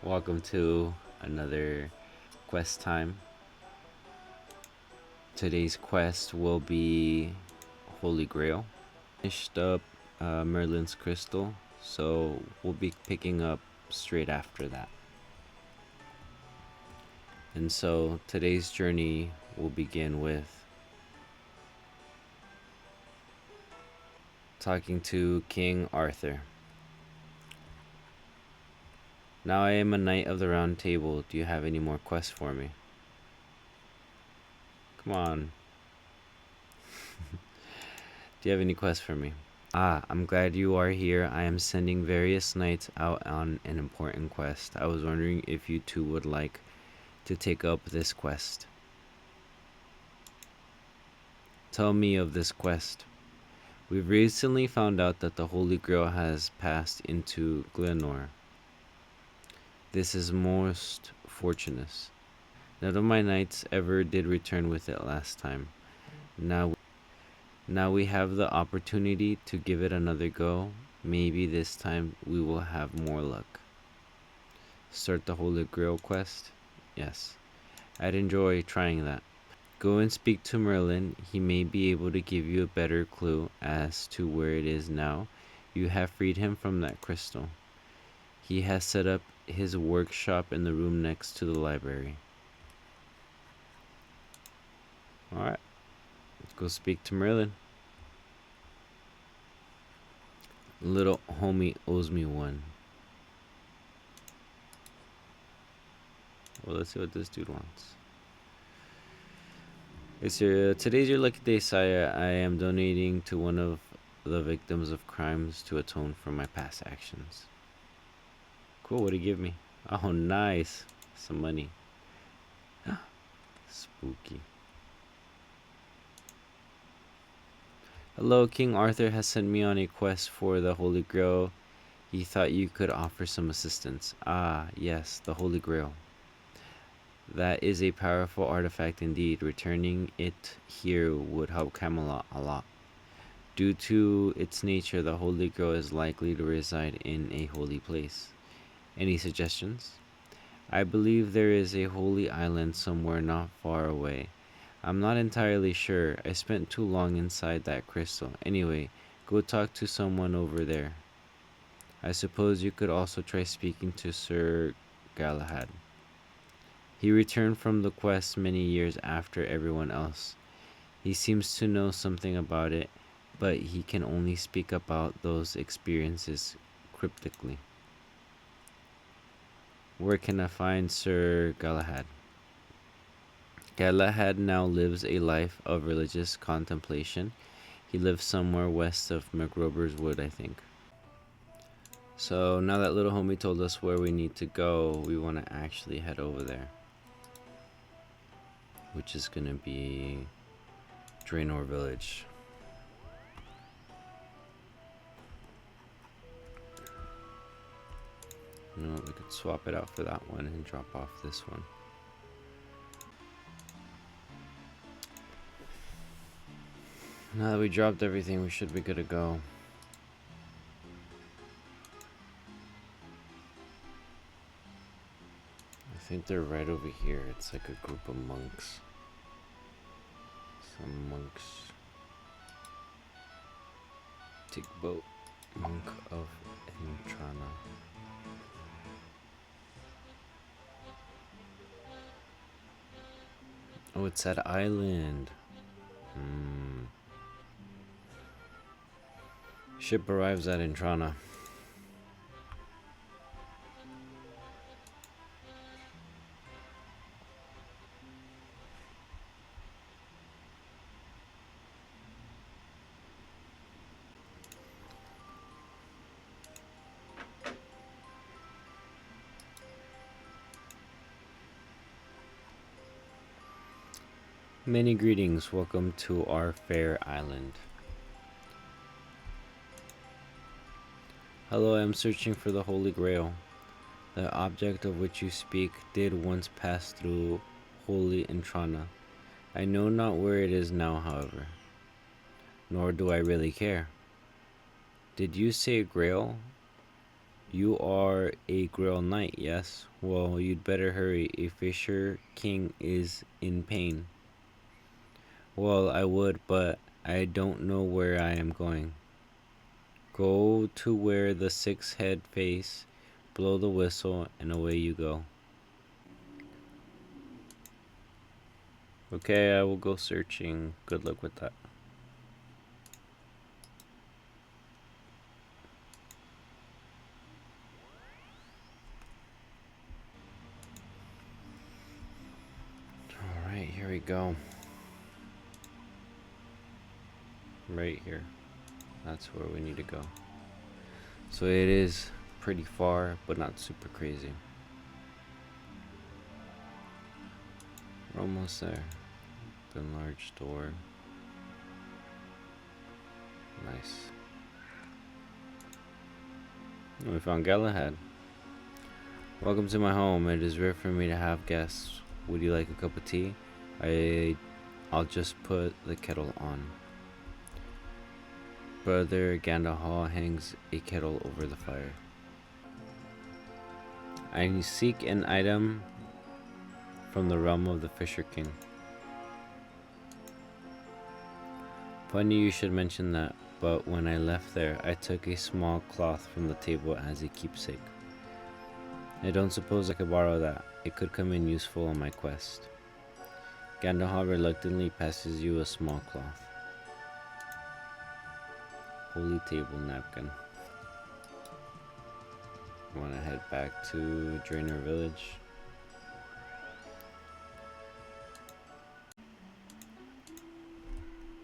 Welcome to another quest time. Today's quest will be Holy Grail. Finished up Merlin's Crystal, so we'll be picking up straight after that. And so today's journey will begin with talking to King Arthur. Now I am a knight of the Round Table. Do you have any more quests for me? Come on. Do you have any quests for me? I'm glad you are here. I am sending various knights out on an important quest. I was wondering if you two would like to take up this quest. Tell me of this quest. We've recently found out that the Holy Grail has passed into Glenor. This is most fortunate. None of my knights ever did return with it last time. Now we have the opportunity to give it another go. Maybe this time we will have more luck. Start the Holy Grail quest? Yes. I'd enjoy trying that. Go and speak to Merlin. He may be able to give you a better clue as to where it is now. You have freed him from that crystal. He has set up his workshop in the room next to the library. Alright, let's go speak to Merlin. Little homie owes me one. Well, let's see what this dude wants. Today's your lucky day, sire. I am donating to one of the victims of crimes to atone for my past actions. Cool, what'd he give me? Oh, nice. Some money. Spooky. Hello, King Arthur has sent me on a quest for the Holy Grail. He thought you could offer some assistance. Ah, yes, the Holy Grail. That is a powerful artifact indeed. Returning it here would help Camelot a lot. Due to its nature, the Holy Grail is likely to reside in a holy place. Any suggestions? I believe there is a holy island somewhere not far away. I'm not entirely sure. I spent too long inside that crystal. Anyway, go talk to someone over there. I suppose you could also try speaking to Sir Galahad. He returned from the quest many years after everyone else. He seems to know something about it, but he can only speak about those experiences cryptically. Where can I find Sir Galahad? Galahad now lives a life of religious contemplation. He lives somewhere west of McRober's Wood, I think. So now that little homie told us where we need to go, we want to actually head over there. Which is going to be Draenor Village. You know, we could swap it out for that one and drop off this one. Now that we dropped everything, we should be good to go. I think they're right over here. It's like a group of monks. Some monks. Take boat. Monk of Entrana. Oh, it's that island. Ship arrives at Entrana. Many greetings. Welcome to our fair island. Hello, I am searching for the Holy Grail. The object of which you speak did once pass through Holy Entrana. I know not where it is now, however. Nor do I really care. Did you say Grail? You are a Grail Knight, yes? Well, you'd better hurry. A Fisher King is in pain. Well, I would, but I don't know where I am going. Go to where the six head face, blow the whistle, and away you go. Okay, I will go searching. Good luck with that. Alright, here we go. Right here. That's where we need to go. So it is pretty far, but not super crazy. We're almost there. The large door. Nice. We found Galahad. Welcome to my home. It is rare for me to have guests. Would you like a cup of tea? I'll just put the kettle on. Brother Gandalf hangs a kettle over the fire. I seek an item from the realm of the Fisher King. Funny you should mention that, but when I left there, I took a small cloth from the table as a keepsake. I don't suppose I could borrow that. It could come in useful on my quest. Gandalf reluctantly passes you a small cloth. Holy table napkin. Want to head back to Draenor Village.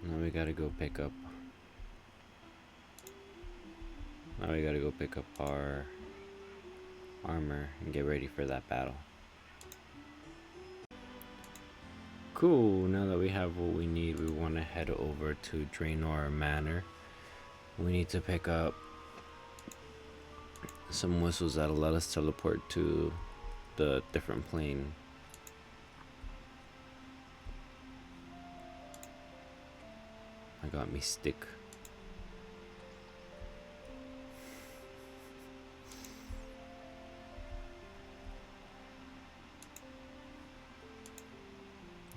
Now we gotta go pick up. Our armor and get ready for that battle. Cool, now that we have what we need, we want to head over to Draenor Manor. We need to pick up some whistles that'll let us teleport to the different plane. I got me stick.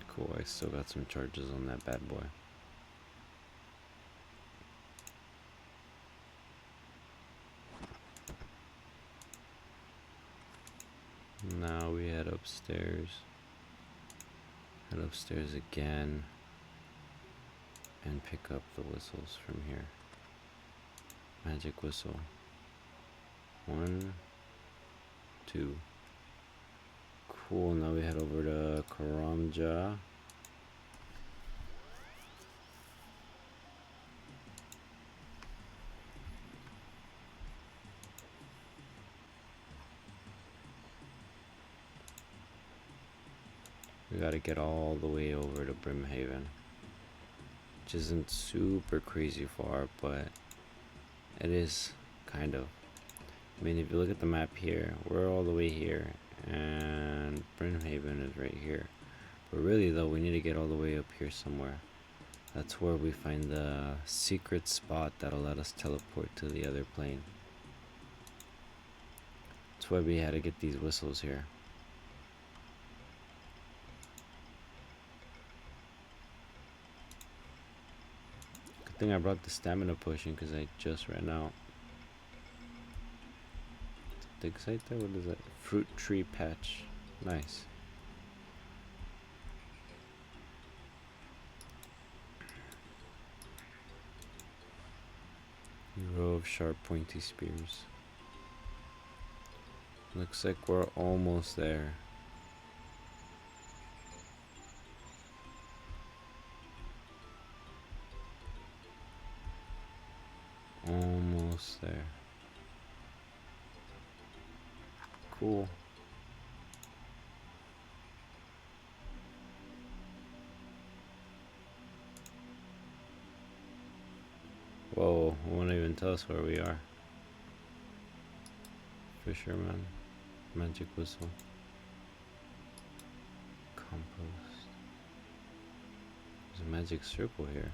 Cool, I still got some charges on that bad boy. Now we head upstairs. Head upstairs again. And pick up the whistles from here. Magic whistle. 1, 2. Cool, now we head over to Karamja. We gotta get all the way over to Brimhaven, which isn't super crazy far, but it is kind of. I mean, if you look at the map here, we're all the way here, and Brimhaven is right here. But really though, we need to get all the way up here somewhere. That's where we find the secret spot that'll let us teleport to the other plane. That's why we had to get these whistles here. Good thing I brought the stamina potion because I just ran out. Dig site there? What is that? Fruit tree patch. Nice. Row of sharp pointy spears. Looks like we're almost there. Almost there. Cool. Whoa, it won't even tell us where we are. Fisherman. Magic whistle. Compost. There's a magic circle here.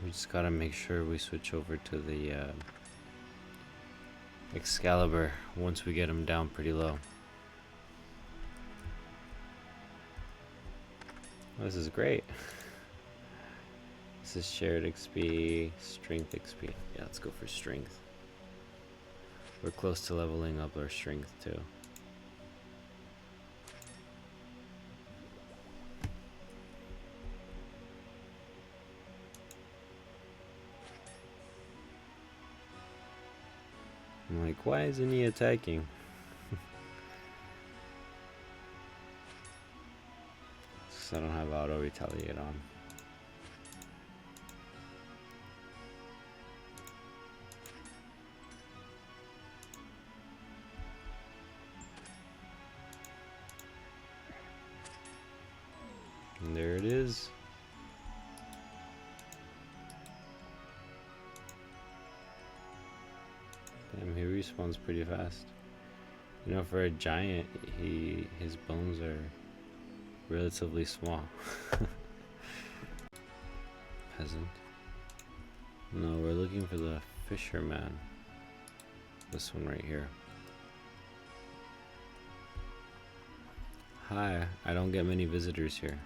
We just gotta make sure we switch over to the Excalibur once we get him down pretty low. This is great. This is shared XP, strength XP. Yeah, let's go for strength. We're close to leveling up our strength too. I'm like, why isn't he attacking? Because I don't have auto retaliate on. And there it is. Damn, he respawns pretty fast. You know, for a giant, his bones are relatively small. Peasant. No, we're looking for the fisherman. This one right here. Hi, I don't get many visitors here.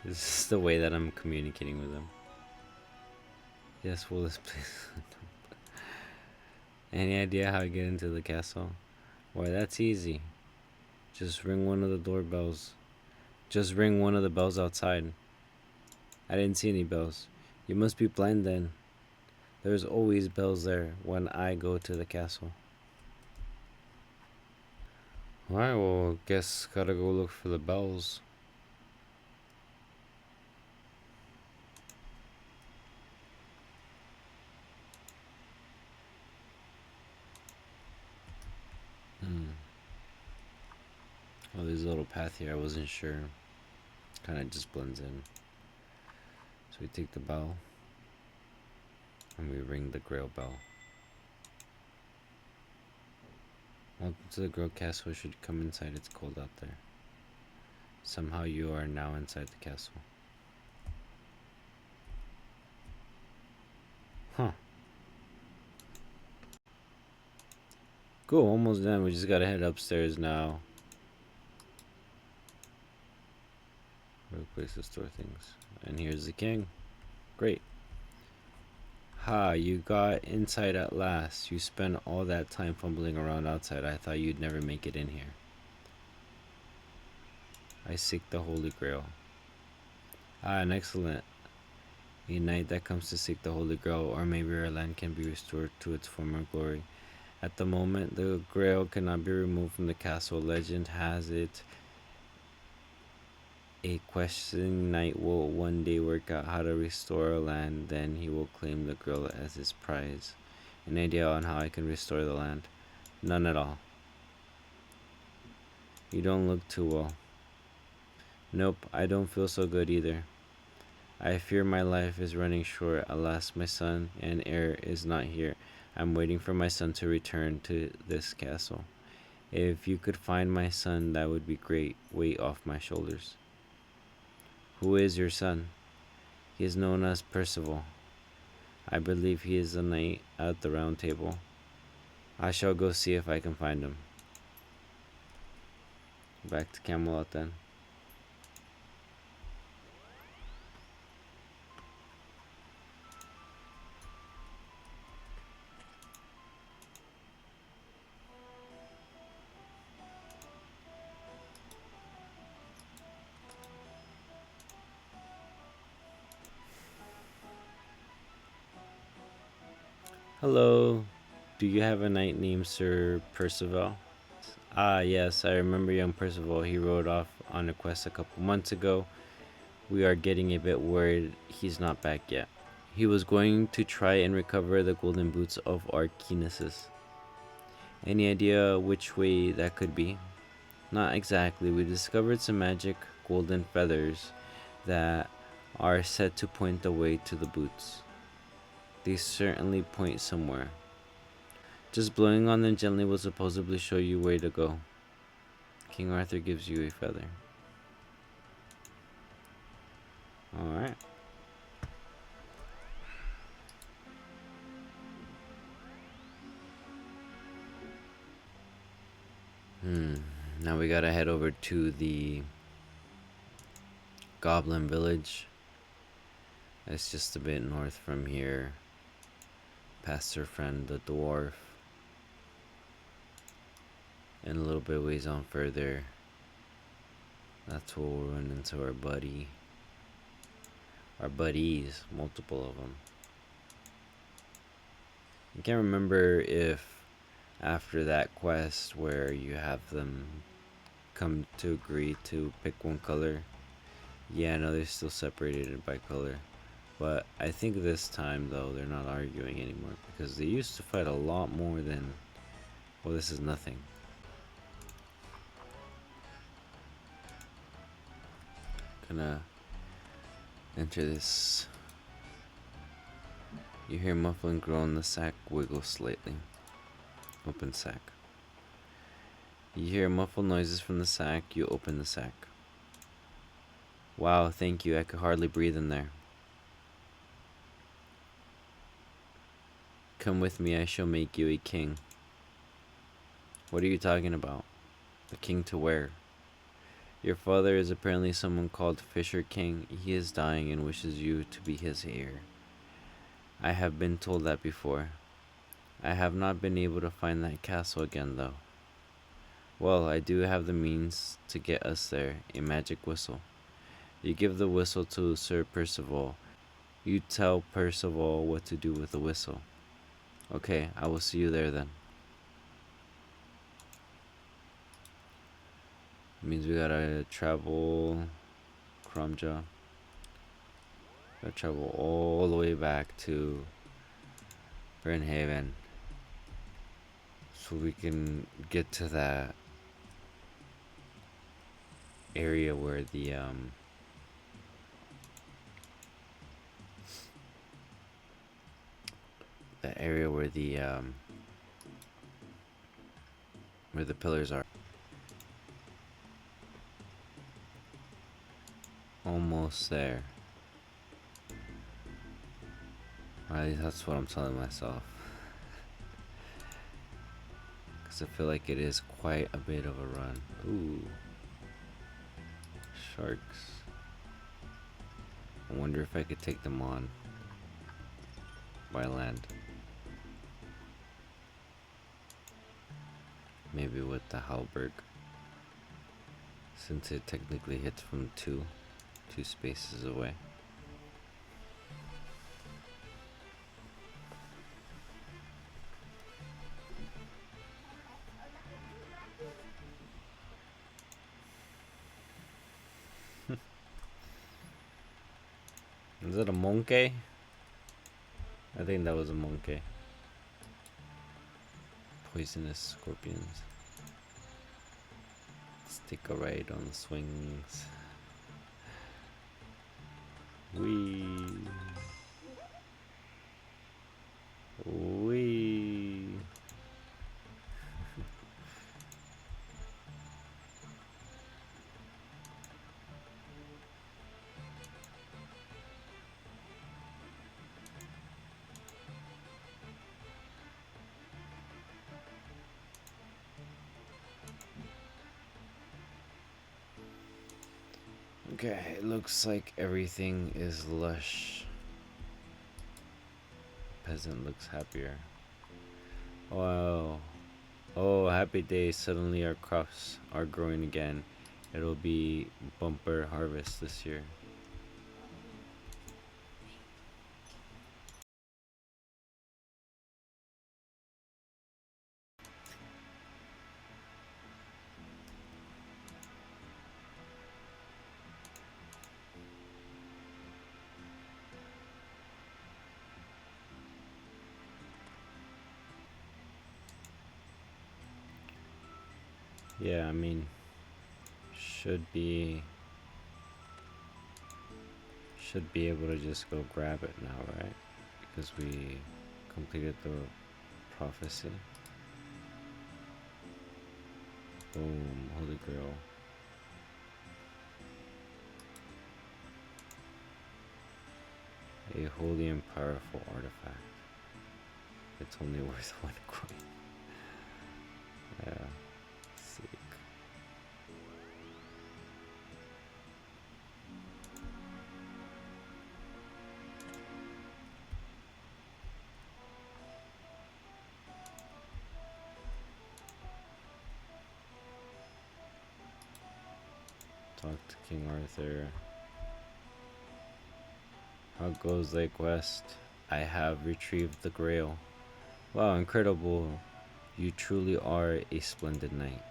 This is the way that I'm communicating with them. Yes, will this please? Any idea how I get into the castle? Why, that's easy. Just ring one of the doorbells. Just ring one of the bells outside. I didn't see any bells. You must be blind then. There's always bells there when I go to the castle. Alright, well, guess gotta go look for the bells. Oh, there's a little path here, I wasn't sure. Kinda just blends in. So we take the bell. And we ring the Grail bell. Welcome to the Grail Castle. Should come inside, it's cold out there. Somehow you are now inside the castle. Huh. Cool, almost done. We just gotta head upstairs now. Real place to store things. And here's the king. Great. Ha, you got inside at last. You spent all that time fumbling around outside. I thought you'd never make it in here. I seek the Holy Grail. Ah, an excellent. A knight that comes to seek the Holy Grail, or maybe our land can be restored to its former glory. At the moment, the Grail cannot be removed from the castle. Legend has it a questioning knight will one day work out how to restore our land, then he will claim the Grail as his prize. An idea on how I can restore the land? None at all. You don't look too well. Nope, I don't feel so good either. I fear my life is running short. Alas, my son and heir is not here. I'm waiting for my son to return to this castle. If you could find my son, that would be great. Weight off my shoulders. Who is your son? He is known as Percival. I believe he is a knight at the Round Table. I shall go see if I can find him. Back to Camelot then. Hello. Do you have a knight named Sir Percival? Ah, yes, I remember young Percival. He rode off on a quest a couple months ago. We are getting a bit worried he's not back yet. He was going to try and recover the golden boots of Archinesis. Any idea which way that could be? Not exactly. We discovered some magic golden feathers that are said to point the way to the boots. They certainly point somewhere. Just blowing on them gently will supposedly show you where to go. King Arthur gives you a feather. Alright. Now we gotta head over to the Goblin Village. It's just a bit north from here. Past her friend, the dwarf. And a little bit ways on further. That's where we'll run into our buddy. Our buddies, multiple of them. I can't remember if after that quest where you have them come to agree to pick one color. Yeah, no, they're still separated by color. But I think this time, though, they're not arguing anymore. Because they used to fight a lot more than... Well, this is nothing. Gonna enter this. You hear muffling groan, the sack wiggles slightly. Open sack. You hear muffled noises from the sack, you open the sack. Wow, thank you, I could hardly breathe in there. Come with me, I shall make you a king. What are you talking about? A king to where? Your father is apparently someone called Fisher King. He is dying and wishes you to be his heir. I have been told that before. I have not been able to find that castle again, though. Well, I do have the means to get us there, a magic whistle. You give the whistle to Sir Percival. You tell Percival what to do with the whistle. Okay, I will see you there then. Means we gotta travel Kromja. Gotta travel all the way back to Burnhaven. So we can get to that area where the where the pillars are. Almost there. Or at least that's what I'm telling myself. Because I feel like it is quite a bit of a run. Ooh. Sharks. I wonder if I could take them on by land. Maybe with the halberd. Since it technically hits from two spaces away. Is it a monkey? I think that was a monkey. Poisonous scorpions. Let's take a ride on the swings. Wee. Wee. Okay, it looks like everything is lush. Peasant looks happier. Wow. Oh, happy day. Suddenly our crops are growing again. It'll be bumper harvest this year. Yeah, I mean, should be able to just go grab it now, right? Because we completed the prophecy. Boom, Holy Grail. A holy and powerful artifact. It's only worth 1 coin. Yeah. Sick. Talk to King Arthur. How goes Lake West? I have retrieved the Grail. Wow, incredible. You truly are a splendid knight.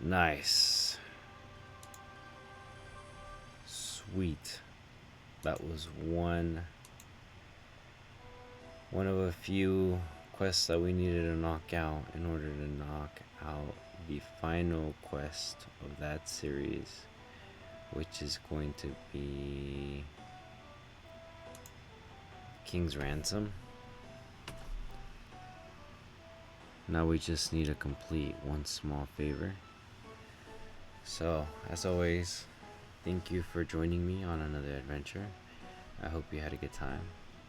Nice. Sweet. That was one of a few quests that we needed to knock out in order to knock out the final quest of that series, which is going to be King's Ransom. Now we just need to complete one small favor. So, as always, thank you for joining me on another adventure. I hope you had a good time.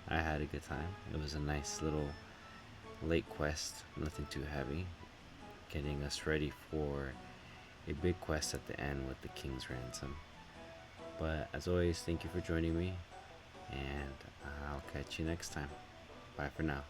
I had a good time. It was a nice little late quest, nothing too heavy, getting us ready for a big quest at the end with the King's Ransom. But as always, thank you for joining me, and I'll catch you next time. Bye for now.